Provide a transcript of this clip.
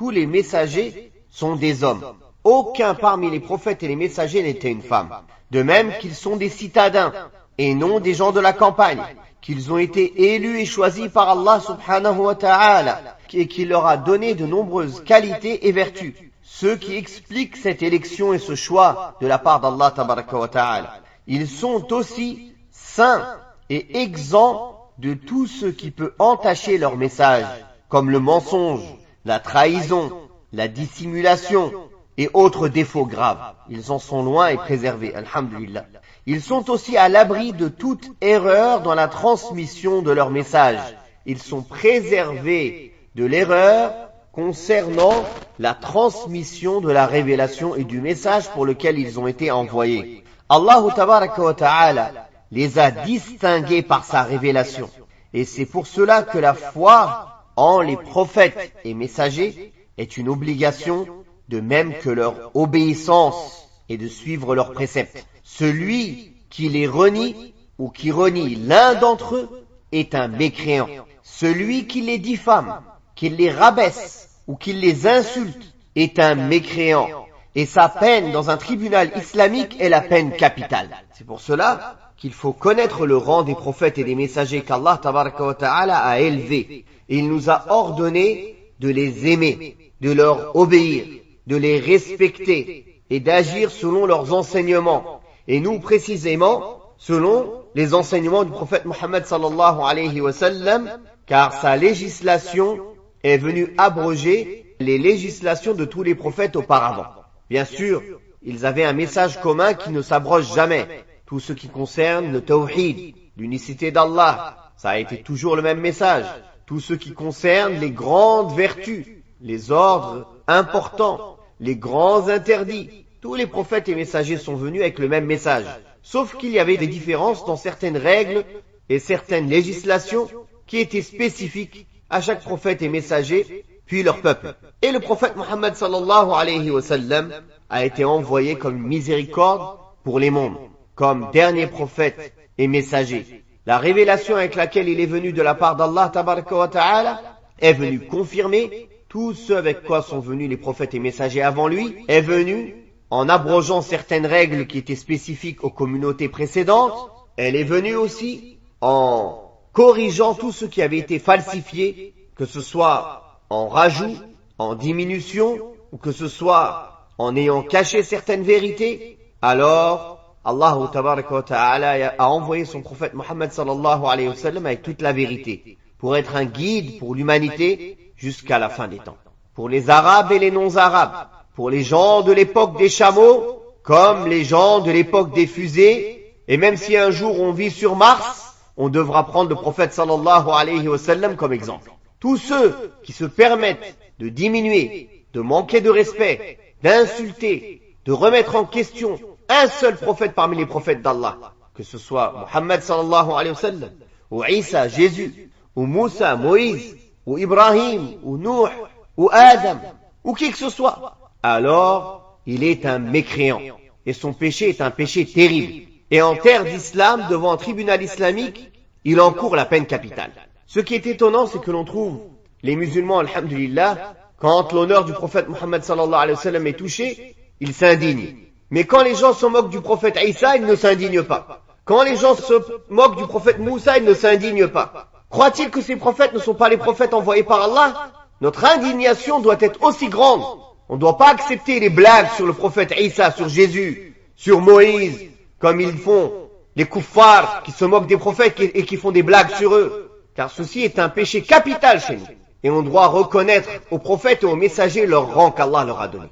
tous les messagers sont des hommes. Aucun parmi les prophètes et les messagers n'était une femme. De même qu'ils sont des citadins et non des gens de la campagne, qu'ils ont été élus et choisis par Allah subhanahu wa ta'ala et qu'il leur a donné de nombreuses qualités et vertus. Ceux qui expliquent cette élection et ce choix de la part d'Allah tabaraka wa ta'ala, ils sont aussi saints et exempts de tout ce qui peut entacher leur message, comme le mensonge, la trahison, la dissimulation et autres défauts graves. Ils en sont loin et préservés, alhamdulillah. Ils sont aussi à l'abri de toute erreur dans la transmission de leur message. Ils sont préservés de l'erreur concernant la transmission de la révélation et du message pour lequel ils ont été envoyés. Allah tabaraka wa ta'ala les a distingués par sa révélation. Et c'est pour cela que la foi en les prophètes et messagers est une obligation, de même que leur obéissance et de suivre leurs préceptes. Celui qui les renie ou qui renie l'un d'entre eux est un mécréant. Celui qui les diffame, qui les rabaisse ou qui les insulte est un mécréant. Et sa peine dans un tribunal islamique est la peine capitale. C'est pour cela qu'il faut connaître le rang des prophètes et des messagers qu'Allah tabaraka wa ta'ala a élevés. Et il nous a ordonné de les aimer, de leur obéir, de les respecter et d'agir selon leurs enseignements. Et nous précisément selon les enseignements du prophète Mohammed sallallahu alayhi wa sallam, car sa législation est venue abroger les législations de tous les prophètes auparavant. Bien sûr, ils avaient un message commun qui ne s'abroge jamais. Tout ce qui concerne le tawhid, l'unicité d'Allah, ça a été toujours le même message. Tout ce qui concerne les grandes vertus, les ordres importants, les grands interdits, tous les prophètes et messagers sont venus avec le même message. Sauf qu'il y avait des différences dans certaines règles et certaines législations qui étaient spécifiques à chaque prophète et messager, puis leur peuple. Et le prophète Mohammed sallallahu alayhi wa sallam a été envoyé comme une miséricorde pour les mondes, comme dernier prophète et messager. La révélation avec laquelle il est venu de la part d'Allah tabaraka wa ta'ala est venue confirmer tout ce avec quoi sont venus les prophètes et messagers avant lui, est venue en abrogeant certaines règles qui étaient spécifiques aux communautés précédentes. Elle est venue aussi en corrigeant tout ce qui avait été falsifié, que ce soit en rajout, en diminution, ou que ce soit en ayant caché certaines vérités. Alors, Allah tabaraka wa ta'ala a envoyé son prophète Mohammed sallallahu alayhi wa sallam avec toute la vérité, pour être un guide pour l'humanité jusqu'à la fin des temps. Pour les Arabes et les non-Arabes, pour les gens de l'époque des chameaux, comme les gens de l'époque des fusées, et même si un jour on vit sur Mars, on devra prendre le prophète sallallahu alayhi wa sallam comme exemple. Tous ceux qui se permettent de diminuer, de manquer de respect, d'insulter, de remettre en question un seul prophète parmi les prophètes d'Allah, que ce soit Muhammad sallallahu alayhi wa sallam, ou Isa, Jésus, ou Moussa, Moïse, ou Ibrahim, ou Nuh, ou Adam, ou qui que ce soit, alors il est un mécréant, et son péché est un péché terrible. Et en terre d'islam, devant un tribunal islamique, il encourt la peine capitale. Ce qui est étonnant, c'est que l'on trouve les musulmans, alhamdulillah, quand l'honneur du prophète Muhammad sallallahu alayhi wa sallam est touché, ils s'indignent. Mais quand les gens se moquent du prophète Isa, ils ne s'indignent pas. Quand les gens se moquent du prophète Moussa, ils ne s'indignent pas. Croient-ils que ces prophètes ne sont pas les prophètes envoyés par Allah? Notre indignation doit être aussi grande. On ne doit pas accepter les blagues sur le prophète Isa, sur Jésus, sur Moïse, comme ils font les kuffars qui se moquent des prophètes et qui font des blagues sur eux. Car ceci est un péché capital chez nous. Et on doit reconnaître aux prophètes et aux messagers leur rang qu'Allah leur a donné.